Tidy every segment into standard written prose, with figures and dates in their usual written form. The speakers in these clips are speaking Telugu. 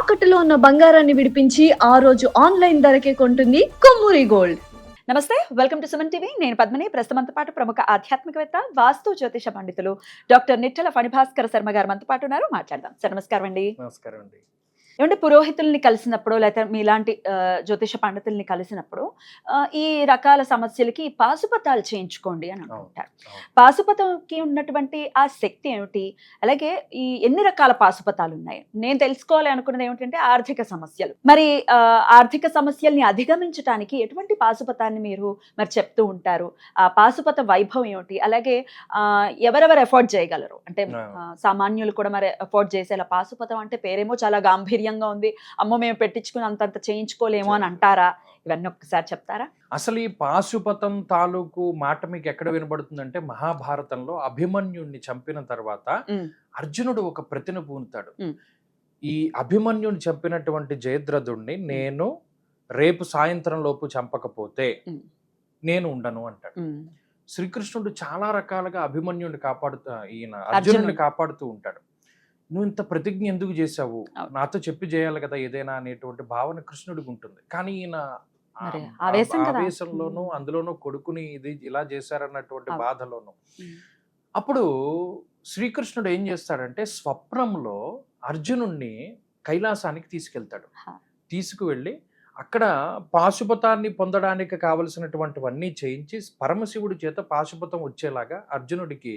తాకట్టులో ఉన్న బంగారాన్ని విడిపించి ఆ రోజు ఆన్లైన్ ధరకే కొంటుంది కొమ్మూరి గోల్డ్. నమస్తే, వెల్కమ్ టు సుమన్ టీవీ. నేను పద్మిని. ప్రస్తుతంతో పాటు ప్రముఖ ఆధ్యాత్మికవేత్త, వాస్తు జ్యోతిష పండితులు డాక్టర్ నిట్టల ఫణిభాస్కర శర్మ గారు మనతో పాటు ఉన్నారు. మాట్లాడదాం. సార్ నమస్కారం అండి. నమస్కారం అండి. ఏమంటే పురోహితుల్ని కలిసినప్పుడు లేకపోతే మీలాంటి జ్యోతిష పండితుల్ని కలిసినప్పుడు ఈ రకాల సమస్యలకి పాశుపతాలు చేయించుకోండి అని అంటారు. పాశుపతంకి ఉన్నటువంటి ఆ శక్తి ఏమిటి, అలాగే ఈ ఎన్ని రకాల పాశుపతాలు ఉన్నాయి? నేను తెలుసుకోవాలి అనుకున్నది ఏమిటంటే ఆర్థిక సమస్యలు. మరి ఆర్థిక సమస్యల్ని అధిగమించడానికి ఎటువంటి పాశుపతాన్ని మీరు మరి చెప్తూ ఉంటారు? ఆ పాశుపత వైభవం ఏమిటి, అలాగే ఎవరెవరు ఎఫోర్డ్ చేయగలరు? అంటే సామాన్యులు కూడా మరి ఎఫోర్డ్ చేసేలా. పాశుపతం అంటే పేరేమో చాలా గాంభీర్యం ఉంది, అమ్మో మేము పెట్టించుకుని అంతంత చేయించుకోలేమో అని అంటారా? ఇవన్నీ ఒక్కసారి చెప్తారా? అసలు ఈ పాశుపతం తాలూకు మాట మీకు ఎక్కడ వినబడుతుందంటే, మహాభారతంలో అభిమన్యుడిని చంపిన తర్వాత అర్జునుడు ఒక ప్రతిన పూనుతాడు. ఈ అభిమన్యుడిని చంపినటువంటి జయద్రథుడిని నేను రేపు సాయంత్రం లోపు చంపకపోతే నేను ఉండను అంటాడు. శ్రీకృష్ణుడు చాలా రకాలుగా అభిమన్యుడిని అర్జునుడిని కాపాడుతూ ఉంటాడు. నువ్వు ఇంత ప్రతిజ్ఞ ఎందుకు చేశావు, నాతో చెప్పి చేయాలి కదా ఏదైనా అనేటువంటి భావన కృష్ణుడికి ఉంటుంది. కానీ ఈయన ఆవేశంలోనూ అందులోనూ కొడుకుని ఇది ఇలా చేశారన్నటువంటి బాధలోను. అప్పుడు శ్రీకృష్ణుడు ఏం చేస్తాడంటే, స్వప్నంలో అర్జునుడిని కైలాసానికి తీసుకెళ్తాడు. తీసుకువెళ్ళి అక్కడ పాశుపతాన్ని పొందడానికి కావలసినటువంటివన్నీ చేయించి పరమశివుడి చేత పాశుపతం వచ్చేలాగా అర్జునుడికి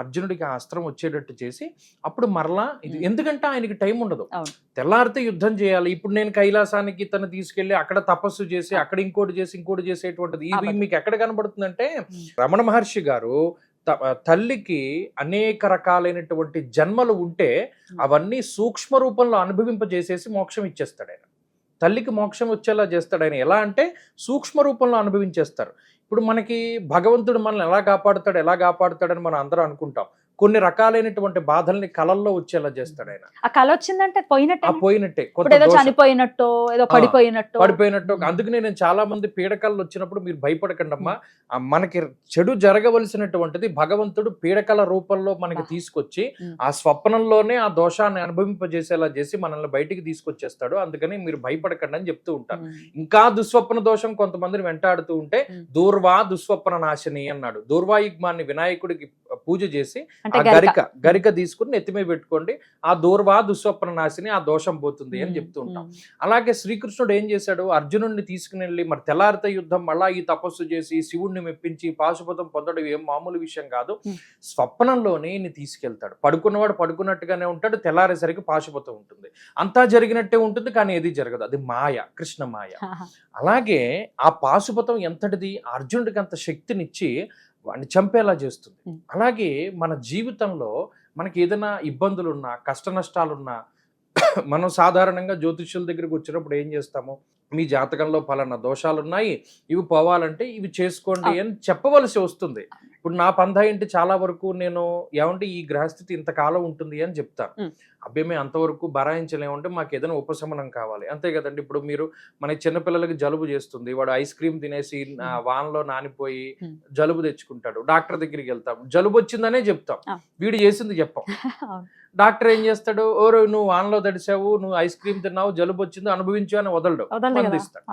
అర్జునుడికి ఆ అస్త్రం వచ్చేటట్టు చేసి, అప్పుడు మరలా ఇది ఎందుకంటే ఆయనకి టైం ఉండదు, తెల్లారితే యుద్ధం చేయాలి. ఇప్పుడు నేను కైలాసానికి తను తీసుకెళ్లి అక్కడ తపస్సు చేసి అక్కడ ఇంకోటి చేసేటువంటిది ఇవి మీకు ఎక్కడ కనబడుతుందంటే, రమణ మహర్షి గారు తల్లికి అనేక రకాలైనటువంటి జన్మలు ఉంటే అవన్నీ సూక్ష్మ రూపంలో అనుభవింపజేసేసి మోక్షం ఇచ్చేస్తాడు ఆయన. తల్లికి మోక్షం వచ్చేలా చేస్తాడు ఆయన. ఎలా అంటే సూక్ష్మ రూపంలో అనుభవించేస్తారు. ఇప్పుడు మనకి భగవంతుడు మనల్ని ఎలా కాపాడుతాడని మనం అందరం అనుకుంటాం. కొన్ని రకాలైనటువంటి బాధల్ని కళల్లో వచ్చేలా చేస్తాడు ఆయన. ఆ కళ వచ్చిందంటే పోయినట్టే, చనిపోయినట్టు ఏదో పడిపోయినట్టు. అందుకనే నేను చాలా మంది పీడకలు వచ్చినప్పుడు మీరు భయపడకండి అమ్మా, మనకి చెడు జరగవలసినటువంటిది భగవంతుడు పీడకల రూపంలో మనకి తీసుకొచ్చి ఆ స్వప్నంలోనే ఆ దోషాన్ని అనుభవింపజేసేలా చేసి మనల్ని బయటికి తీసుకొచ్చేస్తాడు. అందుకని మీరు భయపడకండి అని చెప్తూ ఉంటారు. ఇంకా దుస్వప్న దోషం కొంతమందిని వెంటాడుతూ ఉంటే దూర్వా దుస్వప్న నాశిని అన్నాడు. దూర్వాయుగ్మాన్ని వినాయకుడికి పూజ చేసి ఆ గరిక తీసుకుని నెత్తిమే పెట్టుకోండి, ఆ దూర్వా దుస్వప్న నాశిని, ఆ దోషం పోతుంది అని చెప్తూ ఉంటాం. అలాగే శ్రీకృష్ణుడు ఏం చేశాడు, అర్జునుడిని తీసుకుని వెళ్ళి మరి తెల్లారిత యుద్ధం మళ్ళా ఈ తపస్సు చేసి శివుణ్ణి మెప్పించి పాశుపతం పొందడం ఏం మామూలు విషయం కాదు. స్వప్నంలోనే తీసుకెళ్తాడు. పడుకున్నవాడు పడుకున్నట్టుగానే ఉంటాడు, తెల్లారేసరికి పాశుపతం ఉంటుంది. అంతా జరిగినట్టే ఉంటుంది, కానీ ఏది జరగదు. అది మాయ, కృష్ణ మాయ. అలాగే ఆ పాశుపతం ఎంతటిది, అర్జునుడికి అంత శక్తినిచ్చి వాడిని చంపేలా చేస్తుంది. అలాగే మన జీవితంలో మనకి ఏదైనా ఇబ్బందులున్నా, కష్ట నష్టాలున్నా, మనం సాధారణంగా జ్యోతిష్యుల దగ్గరికి వచ్చినప్పుడు ఏం చేస్తాము, మీ జాతకంలో పలానా దోషాలు ఉన్నాయి, ఇవి పోవాలంటే ఇవి చేసుకోండి అని చెప్పవలసి వస్తుంది. ఇప్పుడు నా పంధా ఏంటి, చాలా వరకు నేను ఏమంటే ఈ గ్రహస్థితి ఇంతకాలం ఉంటుంది అని చెప్తాను. అబ్బేమే అంతవరకు బరాయించలేమంటే మాకు ఏదైనా ఉపశమనం కావాలి, అంతే కదండి. ఇప్పుడు మీరు మన చిన్నపిల్లలకి జలుబు చేస్తుంది, వాడు ఐస్ క్రీమ్ తినేసి వానలో నానిపోయి జలుబు తెచ్చుకుంటాడు, డాక్టర్ దగ్గరికి వెళ్తాం, జలుబు వచ్చిందనే చెప్తాం, వీడు చేసింది చెప్పాం. డాక్టర్ ఏం చేస్తాడు, ఓరో నువ్వు వానలో తడిసావు, నువ్వు ఐస్ క్రీమ్ తిన్నావు, జలుబు వచ్చింది అనుభవించు అని వదలడు, మందిస్తాడు.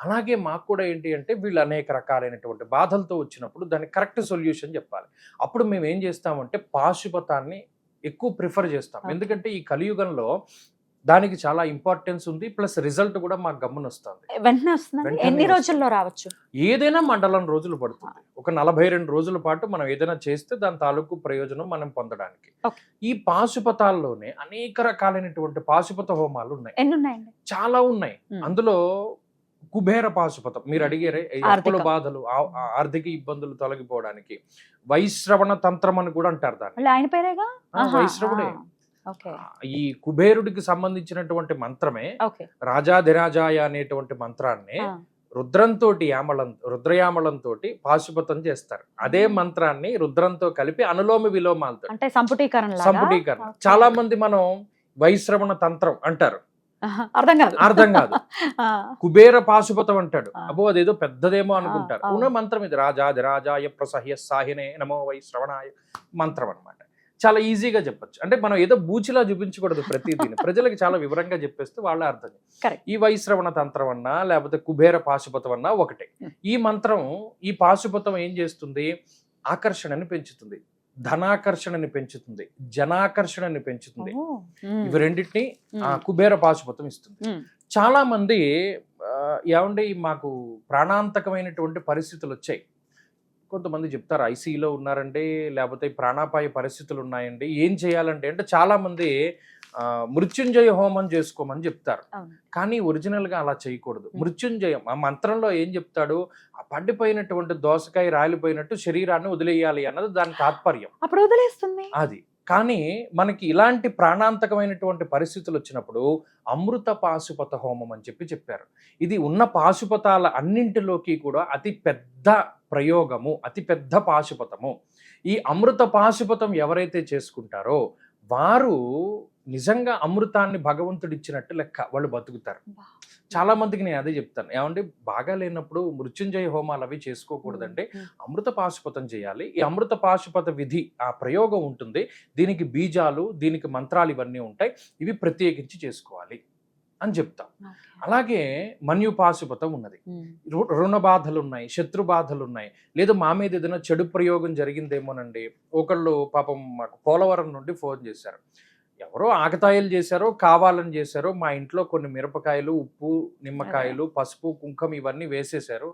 అలాగే మాకు కూడా ఏంటి అంటే, వీళ్ళు అనేక రకాలైనటువంటి బాధలతో వచ్చినప్పుడు దాన్ని కరెక్ట్ సొల్యూషన్ చెప్పాలి. అప్పుడు మేము ఏం చేస్తామంటే పాశుపతాన్ని ఎక్కువ ప్రిఫర్ చేస్తాం. ఎందుకంటే ఈ కలియుగంలో దానికి చాలా ఇంపార్టెన్స్ ఉంది, ప్లస్ రిజల్ట్ కూడా మాకు గమనిస్తుంది. ఎన్ని రోజుల్లో రావచ్చు? ఏదైనా మండలం రోజులు పడుతుంది. ఒక 42 రోజుల పాటు మనం ఏదైనా చేస్తే దాని తాలూకు ప్రయోజనం మనం పొందడానికి. ఈ పాశుపతాల్లోనే అనేక రకాలైనటువంటి పాశుపత హోమాలు ఉన్నాయి. చాలా ఉన్నాయి. అందులో కుబేర పాశుపతం మీరు అడిగారే, అప్పుల బాధలు, ఆర్థిక ఇబ్బందులు తొలగిపోవడానికి వైశ్రవణ తంత్రం అని కూడా అంటారు దాన్ని. ఆయన పేరేగా, వైశ్రవుడే. ఈ కుబేరుడికి సంబంధించినటువంటి మంత్రమే రాజాధిరాజాయ అనేటువంటి మంత్రాన్ని రుద్రయామళంతో పాశుపతం చేస్తారు. అదే మంత్రాన్ని రుద్రంతో కలిపి అనులోమ విలోమాలతో సంపుటీకరణ. చాలా మంది మనం వైశ్రవణ తంత్రం అంటారు, అర్థం కాదు. కుబేర పాశుపతం అంటాడు, అబ్బో అదేదో పెద్దదేమో అనుకుంటారు. ఉన్న మంత్రం ఇది, రాజాధిరాజాయ ప్రసహ్య సాహినే నమో వై శ్రవణాయ మంత్రం అన్నమాట. చాలా ఈజీగా చెప్పొచ్చు. అంటే మనం ఏదో బూచిలా చూపించకూడదు ప్రతిదీని. ప్రజలకు చాలా వివరంగా చెప్పేస్తే వాళ్ళే అర్థం. Correct. ఈ వైశ్రవణ తంత్రం అన్నా లేకపోతే కుబేర పాశుపతం అన్నా ఒకటే. ఈ మంత్రం, ఈ పాశుపతం ఏం చేస్తుంది? ఆకర్షణని పెంచుతుంది, ధనాకర్షణని పెంచుతుంది, జనాకర్షణని పెంచుతుంది. ఇవి రెండింటిని ఆ కుబేర పాశుపతం ఇస్తుంది. చాలా మంది ఏమండి మాకు ప్రాణాంతకమైనటువంటి పరిస్థితులు వచ్చాయి, కొంతమంది చెప్తారు ఐసీయూలో ఉన్నారండి, లేకపోతే ప్రాణాపాయ పరిస్థితులు ఉన్నాయండి, ఏం చేయాలంటే అంటే చాలా మంది మృత్యుంజయ హోమం చేసుకోమని చెప్తారు. కానీ ఒరిజినల్ గా అలా చేయకూడదు. మృత్యుంజయం ఆ మంత్రంలో ఏం చెప్తాడు? ఆ పండిపోయినటువంటి దోసకాయ రాలిపోయినట్టు శరీరాన్ని వదిలేయాలి అన్నది దాని తాత్పర్యం. అప్పుడు వదిలేస్తుంది అది. కానీ మనకి ఇలాంటి ప్రాణాంతకమైనటువంటి పరిస్థితులు వచ్చినప్పుడు అమృత పాశుపత హోమం అని చెప్పారు. ఇది ఉన్న పాశుపతాల అన్నింటిలోకి కూడా అతి పెద్ద ప్రయోగము, అతి పెద్ద పాశుపతము. ఈ అమృత పాశుపతం ఎవరైతే చేసుకుంటారో వారు నిజంగా అమృతాన్ని భగవంతుడు ఇచ్చినట్టు లెక్క, వాళ్ళు బతుకుతారు. చాలా మందికి నేను అదే చెప్తాను, ఏమంటే బాగా లేనప్పుడు మృత్యుంజయ హోమాలు అవి చేసుకోకూడదంటే అమృత పాశుపతం చేయాలి. ఈ అమృత పాశుపత విధి ఆ ప్రయోగం ఉంటుంది, దీనికి బీజాలు, దీనికి మంత్రాలు ఇవన్నీ ఉంటాయి, ఇవి ప్రత్యేకించి చేసుకోవాలి అని చెప్తాం. అలాగే మన్యు పాశుపతం ఉన్నది. రుణ బాధలు ఉన్నాయి, శత్రు బాధలు ఉన్నాయి, లేదా మా మీద ఏదైనా చెడు ప్రయోగం జరిగిందేమోనండి. ఒకళ్ళు పాపం మాకు పోలవరం నుండి ఫోన్ చేశారు, ఎవరో ఆకతాయిలు చేశారో కావాలని చేశారో, మా ఇంట్లో కొన్ని మిరపకాయలు, ఉప్పు, నిమ్మకాయలు, పసుపు, కుంకం ఇవన్నీ వేసేశారు,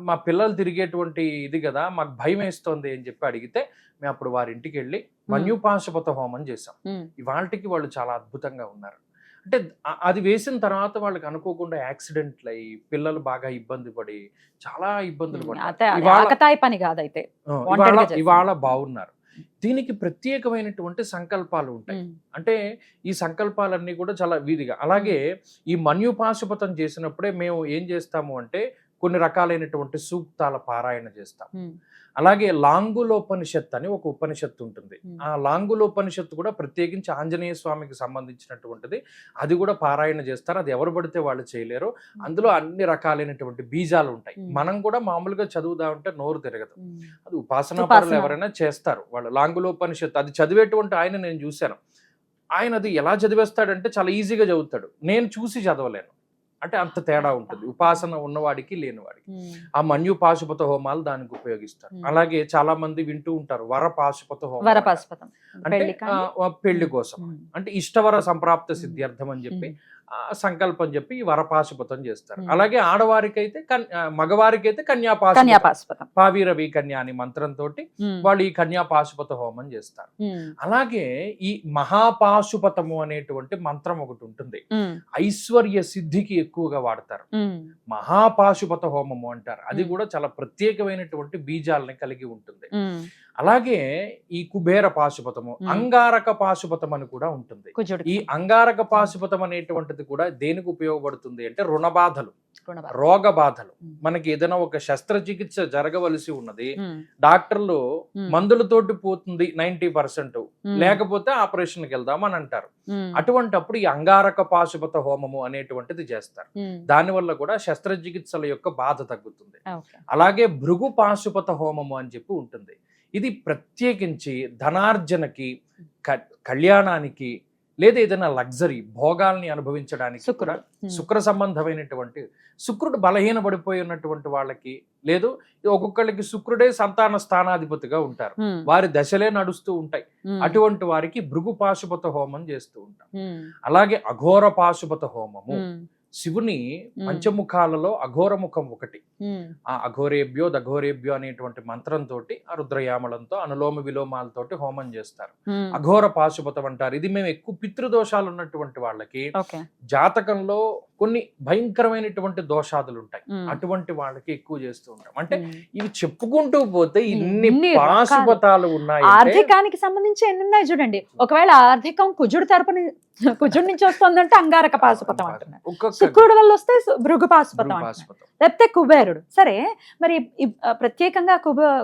మా పిల్లలు తిరిగేటువంటి ఇది కదా, మాకు భయం వేస్తోంది అని చెప్పి అడిగితే మేము అప్పుడు వారి ఇంటికి వెళ్ళి మన్యుపాశుపత హోమం చేశాం. ఇవాళకి వాళ్ళు చాలా అద్భుతంగా ఉన్నారు. అంటే అది వేసిన తర్వాత వాళ్ళకి అనుకోకుండా యాక్సిడెంట్లు అయ్యి పిల్లలు బాగా ఇబ్బంది పడి చాలా ఇబ్బందులు పడ్డారు. ఇవాళ బాగున్నారు. దీనికి ప్రత్యేకమైనటువంటి సంకల్పాలు ఉంటాయి. అంటే ఈ సంకల్పాలన్నీ కూడా చాలా వీధిగా. అలాగే ఈ మన్యుపాశుపతం చేసినప్పుడే మేము ఏం చేస్తాము అంటే కొన్ని రకాలైనటువంటి సూక్తాల పారాయణ చేస్తాం. అలాగే లాంగులోపనిషత్తు అని ఒక ఉపనిషత్తు ఉంటుంది. ఆ లాంగులోపనిషత్తు కూడా ప్రత్యేకించి ఆంజనేయ స్వామికి సంబంధించినటువంటిది. అది కూడా పారాయణ చేస్తారు. అది ఎవరు పడితే వాళ్ళు చేయలేరు. అందులో అన్ని రకాలైనటువంటి బీజాలు ఉంటాయి. మనం కూడా మామూలుగా చదువుదామంటే నోరు తిరగదు. అది ఉపాసనా పరులు ఎవరైనా చేస్తారు. వాళ్ళు లాంగులోపనిషత్తు అది చదివేటువంటి ఆయన నేను చూశాను. ఆయన అది ఎలా చదివేస్తాడంటే చాలా ఈజీగా చదువుతాడు. నేను చూసి చదవలేను. అంటే అంత తేడా ఉంటుంది ఉపాసన ఉన్నవాడికి లేనివాడికి. ఆ మన్యు పాశుపత హోమాలు దానికి ఉపయోగిస్తారు. అలాగే చాలా మంది వింటూ ఉంటారు వర పాశుపత హోమం, అంటే పెళ్లి కోసం, అంటే ఇష్టవర సంప్రాప్త సిద్ధ్యర్థం అని చెప్పి సంకల్పం చెప్పి ఈ వరపాశుపతం చేస్తారు. అలాగే ఆడవారికైతే మగవారికైతే కన్యాపాశుపతం, పావీరవి కన్యా అని మంత్రంతో వాళ్ళు ఈ కన్యాపాశుపత హోమం చేస్తారు. అలాగే ఈ మహాపాశుపతము అనేటువంటి మంత్రం ఒకటి ఉంటుంది, ఐశ్వర్య సిద్ధికి ఎక్కువగా వాడతారు. మహాపాశుపత హోమము అంటారు. అది కూడా చాలా ప్రత్యేకమైనటువంటి బీజాలని కలిగి ఉంటుంది. అలాగే ఈ కుబేర పాశుపతము, అంగారక పాశుపతం అని కూడా ఉంటుంది. ఈ అంగారక పాశుపతం అనేటువంటిది కూడా దేనికి ఉపయోగపడుతుంది అంటే రుణ బాధలు, రోగ బాధలు. మనకి ఏదైనా ఒక శస్త్రచికిత్స జరగవలసి ఉన్నది, డాక్టర్లు మందులతోటి పోతుంది 90%, లేకపోతే ఆపరేషన్కి వెళ్దాం అని అంటారు. అటువంటప్పుడు ఈ అంగారక పాశుపత హోమము అనేటువంటిది చేస్తారు. దానివల్ల కూడా శస్త్రచికిత్సల యొక్క బాధ తగ్గుతుంది. అలాగే భృగు పాశుపత హోమము అని చెప్పి ఉంటుంది. ఇది ప్రత్యేకించి ధనార్జనకి, కళ్యాణానికి, లేదా ఏదైనా లగ్జరీ భోగాల్ని అనుభవించడానికి కూడా శుక్ర సంబంధమైనటువంటి, శుక్రుడు బలహీన పడిపోయి ఉన్నటువంటి వాళ్ళకి, లేదు ఒక్కొక్కళ్ళకి శుక్రుడే సంతాన స్థానాధిపతిగా ఉంటారు, వారి దశలే నడుస్తూ ఉంటాయి. అటువంటి వారికి భృగు పాశుపత హోమం చేస్తూ ఉంటాం. అలాగే అఘోర పాశుపత హోమము, శివుని పంచముఖాలలో అఘోర ముఖం ఒకటి. ఆ అఘోరేభ్యో దఘోరేభ్యో అనేటువంటి మంత్రంతో, ఆ రుద్రయామలంతో, అనులోమ విలోమాలతోటి హోమం చేస్తారు. అఘోర పాశుపతం అంటారు. ఇది మేము ఎక్కువ పితృదోషాలు ఉన్నటువంటి వాళ్ళకి, జాతకంలో కొన్ని భయంకరమైనటువంటి దోషాదులు ఉంటాయి, అటువంటి వాళ్ళకి ఎక్కువ చేస్తూ ఉంటాం. అంటే ఇవి చెప్పుకుంటూ పోతే ఇన్ని పాశుపతాలు ఉన్నాయి. ఆర్థికానికి సంబంధించి ఎన్ని ఉన్నాయి చూడండి. ఒకవేళ ఆర్థికం కుజుడు తరపున, కుజుడి నుంచి వస్తుందంటే అంగారక పాశుపతం అంటున్నారు, శుక్రుడు వల్ల వస్తే భృగు పాశుపతం అంటున్నారు, లేకపోతే కుబేరుడు. సరే, మరి ప్రత్యేకంగా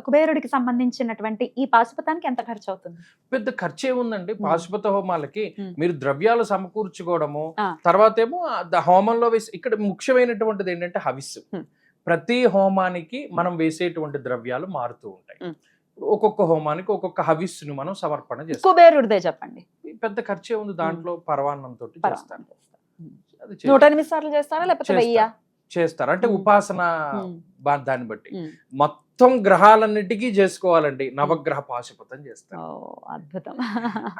కుబేరుడికి సంబంధించినటువంటి ఈ పాశుపతానికి ఎంత ఖర్చు అవుతుంది? పెద్ద ఖర్చు ఏముందండి పాశుపత హోమాలకి. మీరు ద్రవ్యాలు సమకూర్చుకోవడము, తర్వాత ఏమో హోమంలో వేసి, ఇక్కడ ముఖ్యమైనటువంటిది ఏంటంటే హవిస్సు. ప్రతి హోమానికి మనం వేసేటువంటి ద్రవ్యాలు మారుతూ ఉంటాయి. ఒక్కొక్క హోమానికి ఒక్కొక్క హవిస్సుని మనం సమర్పణ చేస్తాం. కుబేరుడిదే చెప్పండి. పెద్ద ఖర్చే ఉంది దాంట్లో, పరవాన్నంతో చేస్తాను. అది 108 సార్లు చేస్తారా లేకపోతే 1000? చేస్తారు. అంటే ఉపాసన దాన్ని బట్టి మొత్తం గ్రహాలన్నిటికీ చేసుకోవాలండి. నవగ్రహ పాశుపతం చేస్తారు. అద్భుతం.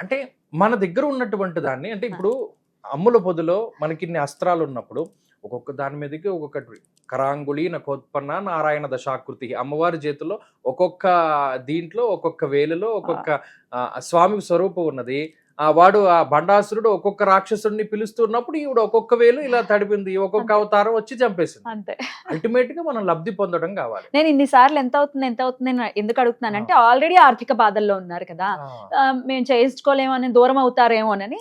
అంటే మన దగ్గర ఉన్నటువంటి దాన్ని, అంటే ఇప్పుడు అమ్ముల పొదిలో మనకి ఇన్ని అస్త్రాలు ఉన్నప్పుడు ఒక్కొక్క దాని మీదకి ఒక్కొక్కటి కరాంగుళి నకోత్పన్న నారాయణ దశాకృతి, అమ్మవారి చేతిలో ఒక్కొక్క దీంట్లో ఒక్కొక్క వేలులో ఒక్కొక్క స్వామి స్వరూపం ఉన్నది. వాడు ఆ బండాసురుడు ఒక్కొక్క రాక్షసుడిని పిలుస్తున్నప్పుడు ఈవిడ ఒక్కొక్క వేలు ఇలా తడిపింది, ఒక్కొక్క అవతారం వచ్చి చంపేసింది. అంతే. అల్టిమేట్ గా మనం లబ్ధి పొందడం కావాలి. నేను ఇన్నిసార్లు ఎంత అవుతుంది ఎందుకు అడుగుతున్నానంటే ఆల్రెడీ ఆర్థిక బాధల్లో ఉన్నారు కదా, మేము చేయించుకోలేమో అని, దూరం అవుతారేమోనని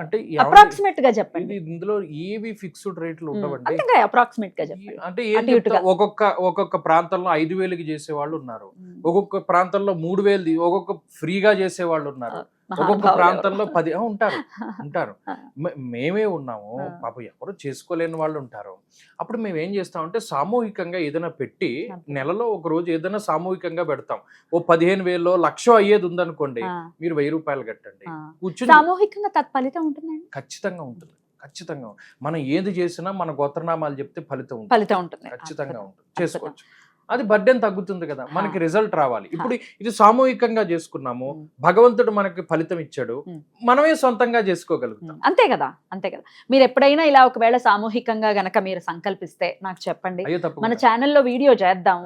అంటే అప్రాక్సిమేట్ గా చెప్పండి. ఇందులో ఏవి ఫిక్స్డ్ రేట్లు ఉండవండి. అంటే అప్రాక్సిమేట్ గా చెప్పండి. అంటే ఒక్కొక్క ప్రాంతంలో 5,000కి చేసే వాళ్ళు ఉన్నారు, ఒక్కొక్క ప్రాంతంలో 3,000, ఒక్కొక్క ఫ్రీగా చేసే వాళ్ళు ఉన్నారు, ఒక్కొక్క ప్రాంతంలో 10 ఉంటారు. మేమే ఉన్నాము, పాపం ఎవరు చేసుకోలేని వాళ్ళు ఉంటారు. అప్పుడు మేము ఏం చేస్తామంటే సామూహికంగా ఏదైనా పెట్టి నెలలో ఒక రోజు ఏదైనా సామూహికంగా పెడతాం. ఓ 15,000 1,00,000 అయ్యేది ఉందనుకోండి, మీరు 1,000 రూపాయలు కట్టండి, కూర్చుని. సామూహికంగా తత్ఫలితం ఉంటుందండి. ఖచ్చితంగా ఉంటుంది. ఖచ్చితంగా మనం ఏది చేసినా మన గోత్రనామాలు చెప్తే ఫలితం ఉంటుంది. ఖచ్చితంగా ఉంటుంది. చేసుకోవచ్చు. అది బర్డెన్ తగ్గుతుంది కదా, మనకి రిజల్ట్ రావాలి. ఇప్పుడు ఇది సామూహికంగా చేసుకున్నాము, భగవంతుడు మనకి ఫలితం ఇచ్చాడు, మనమే సొంతంగా చేసుకోగలుగుతాం. అంతే కదా. మీరు ఎప్పుడైనా ఇలా ఒకవేళ సామూహికంగా గనక మీరు సంకల్పిస్తే నాకు చెప్పండి, మన ఛానల్లో వీడియో చేద్దాం.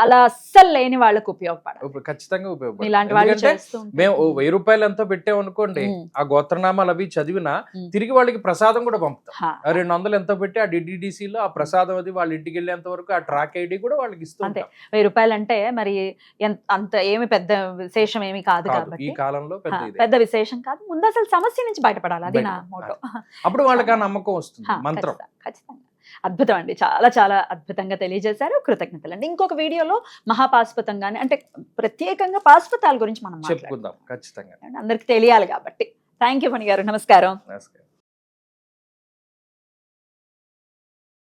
అలా అస్సలు లేని వాళ్ళకు ఉపయోగపడాలి. ఖచ్చితంగా ఉపయోగపడాలి. ఇలాంటి వాళ్ళు మేము 1,000 రూపాయలు ఎంతో పెట్టామనుకోండి, ఆ గోత్రనామాలు అవి చదివినా తిరిగి వాళ్ళకి ప్రసాదం కూడా పంపుతాం. 200 ఎంతో పెట్టి ఆ డిడిడిసిలో ఆ ప్రసాదం అది వాళ్ళ ఇంటికి వెళ్ళేంత వరకు ఆ ట్రాక్ ఐడి కూడా వాళ్ళకి ఇస్తాం. అంతే. 1,000 రూపాయలు అంటే మరి అంత ఏమి పెద్ద విశేషం ఏమి కాదు కాబట్టి, ఈ కాలంలో పెద్ద విశేషం కాదు. ముందు అసలు సమస్య నుంచి బయటపడాలి, అది నా మోటో. అప్పుడు వాళ్ళకి ఆ నమ్మకం వస్తుంది. మంత్రం ఖచ్చితంగా. అద్భుతం అండి, చాలా చాలా అద్భుతంగా తెలియజేశారు. కృతజ్ఞతలు అండి. ఇంకొక వీడియోలో మహాపాశుపతంగానే, అంటే ప్రత్యేకంగా పాశుపతాల గురించి మనం చెప్పుకుందాం. ఖచ్చితంగా అందరికి తెలియాలి కాబట్టి. థ్యాంక్ యూ మణి గారు. నమస్కారం.